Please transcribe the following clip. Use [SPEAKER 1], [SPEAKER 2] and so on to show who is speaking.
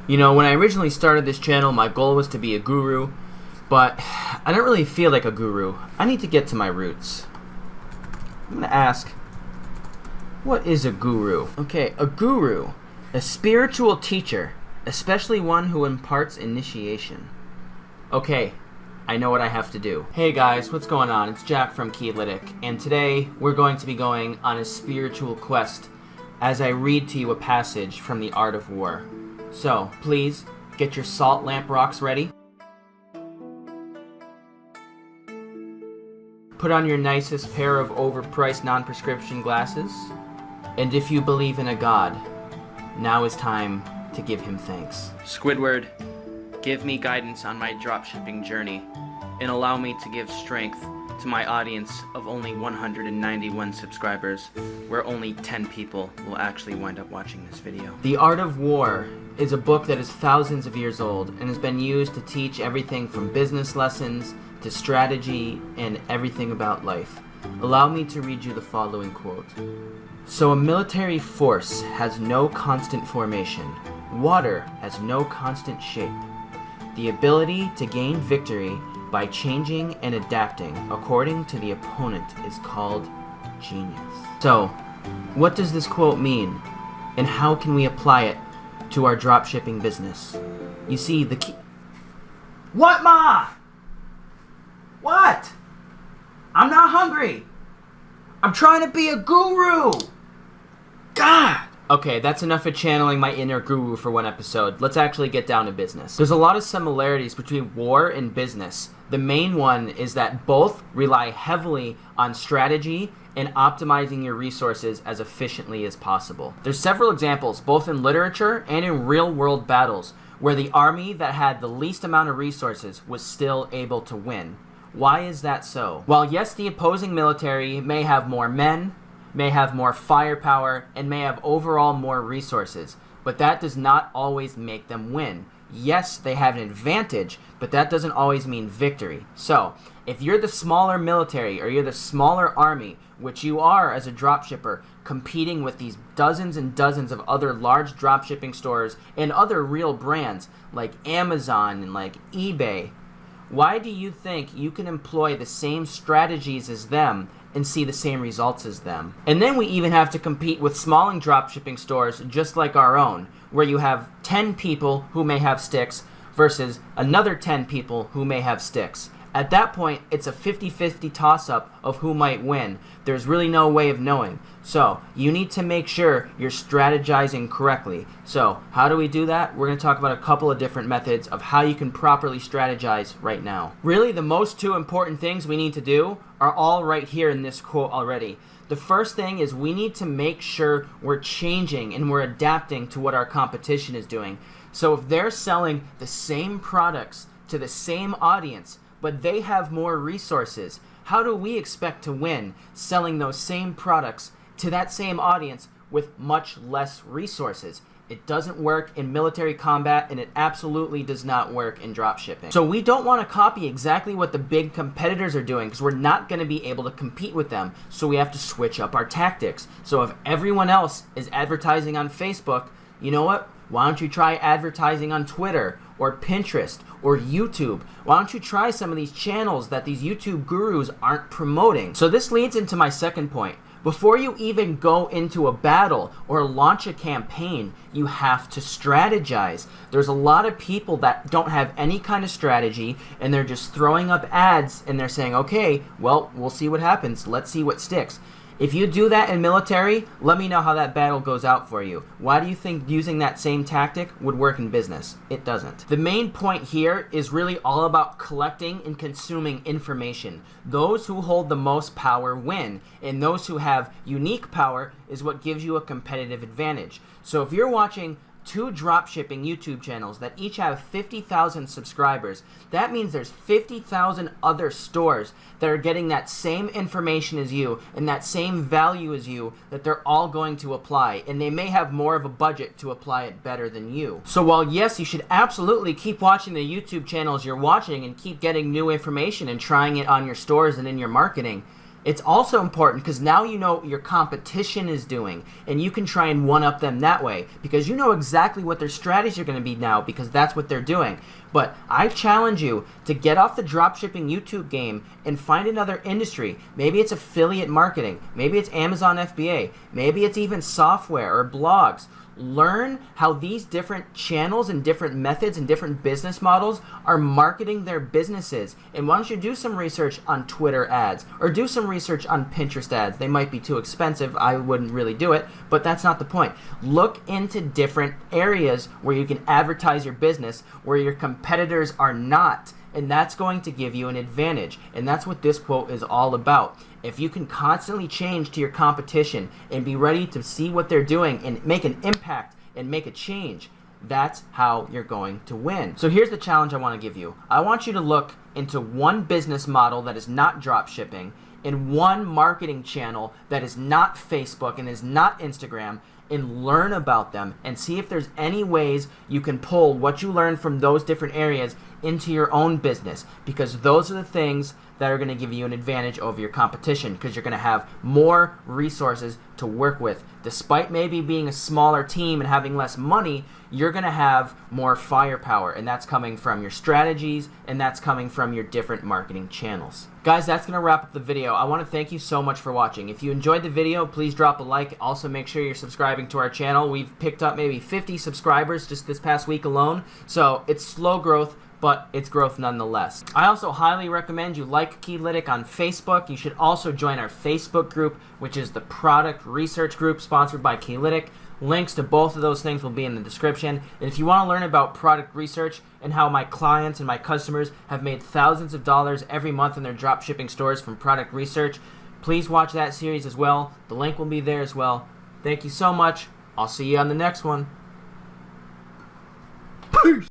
[SPEAKER 1] You know, when I originally started this channel, my goal was to be a guru, but I don't really feel like a guru. I need to get to my roots. I'm gonna ask, what is a guru? Okay, a guru, a spiritual teacher, especially one who imparts initiation. Okay, I know what I have to do. Hey guys, what's going on? It's Jack from Keylitic, and today we're going to be going on a spiritual quest as I read to you a passage from the Art of War. So, please, get your salt lamp rocks ready. Put on your nicest pair of overpriced non-prescription glasses. And if you believe in a god, now is time to give him thanks. Squidward, give me guidance on my dropshipping journey, and allow me to give strength to my audience of only 191 subscribers, where only 10 people will actually wind up watching this video. The Art of War is a book that is thousands of years old and has been used to teach everything from business lessons to strategy and everything about life. Allow me to read you the following quote. So a military force has no constant formation. Water has no constant shape. The ability to gain victory by changing and adapting according to the opponent is called genius. So, what does this quote mean, and how can we apply it to our dropshipping business? You see, the key... What, Ma? What? I'm not hungry. I'm trying to be a guru. God! Okay, that's enough of channeling my inner guru for one episode. Let's actually get down to business. There's a lot of similarities between war and business. The main one is that both rely heavily on strategy and optimizing your resources as efficiently as possible. There's several examples, both in literature and in real-world battles, where the army that had the least amount of resources was still able to win. Why is that so? While yes, the opposing military may have more men, may have more firepower, and may have overall more resources, but that does not always make them win. Yes, they have an advantage, but that doesn't always mean victory. So, if you're the smaller military or you're the smaller army, which you are as a dropshipper, competing with these dozens and dozens of other large dropshipping stores and other real brands like Amazon and like eBay, why do you think you can employ the same strategies as them and see the same results as them? And then we even have to compete with smaller dropshipping stores just like our own, where you have 10 people who may have sticks versus another 10 people who may have sticks. At that point, it's a 50-50 toss-up of who might win. There's really no way of knowing. So, you need to make sure you're strategizing correctly. So, how do we do that? We're going to talk about a couple of different methods of how you can properly strategize right now. Really, the most two important things we need to do are all right here in this quote already. The first thing is we need to make sure we're changing and we're adapting to what our competition is doing. So if they're selling the same products to the same audience, but they have more resources, how do we expect to win selling those same products to that same audience with much less resources? It doesn't work in military combat, and it absolutely does not work in dropshipping. So we don't want to copy exactly what the big competitors are doing because we're not going to be able to compete with them. So we have to switch up our tactics. So if everyone else is advertising on Facebook, you know what? Why don't you try advertising on Twitter or Pinterest or YouTube? Why don't you try some of these channels that these YouTube gurus aren't promoting? So this leads into my second point. Before you even go into a battle or launch a campaign, you have to strategize. There's a lot of people that don't have any kind of strategy and they're just throwing up ads and they're saying, okay, well, we'll see what happens. Let's see what sticks. If you do that in military, let me know how that battle goes out for you. Why do you think using that same tactic would work in business? It doesn't. The main point here is really all about collecting and consuming information. Those who hold the most power win, and those who have unique power is what gives you a competitive advantage. So if you're watching two dropshipping YouTube channels that each have 50,000 subscribers, that means there's 50,000 other stores that are getting that same information as you and that same value as you that they're all going to apply, and they may have more of a budget to apply it better than you. So while yes, you should absolutely keep watching the YouTube channels you're watching and keep getting new information and trying it on your stores and in your marketing, It's also important because now you know what your competition is doing, and you can try and one-up them that way because you know exactly what their strategies are going to be now because that's what they're doing. But I challenge you to get off the dropshipping YouTube game and find another industry. Maybe it's affiliate marketing. Maybe it's Amazon FBA. Maybe it's even software or blogs. Learn how these different channels and different methods and different business models are marketing their businesses. And why don't you do some research on Twitter ads or do some research on Pinterest ads? They might be too expensive. I wouldn't really do it, but that's not the point. Look into different areas where you can advertise your business where your competitors are not. And that's going to give you an advantage. And that's what this quote is all about. If you can constantly change to your competition and be ready to see what they're doing and make an impact and make a change, that's how you're going to win. So here's the challenge I want to give you. I want you to look into one business model that is not drop shipping and one marketing channel that is not Facebook and is not Instagram, and learn about them and see if there's any ways you can pull what you learn from those different areas into your own business, because those are the things that are going to give you an advantage over your competition, because you're going to have more resources to work with. Despite maybe being a smaller team and having less money, you're going to have more firepower, and that's coming from your strategies and that's coming from your different marketing channels. Guys, that's going to wrap up the video. I want to thank you so much for watching. If you enjoyed the video, please drop a like. Also, make sure you're subscribing to our channel. We've picked up maybe 50 subscribers just this past week alone, so it's slow growth, but it's growth nonetheless. I also highly recommend you like Keylitic on Facebook. You should also join our Facebook group, which is the Product Research Group sponsored by Keylitic. Links to both of those things will be in the description. And if you want to learn about product research and how my clients and my customers have made thousands of dollars every month in their dropshipping stores from product research, please watch that series as well. The link will be there as well. Thank you so much. I'll see you on the next one. Peace!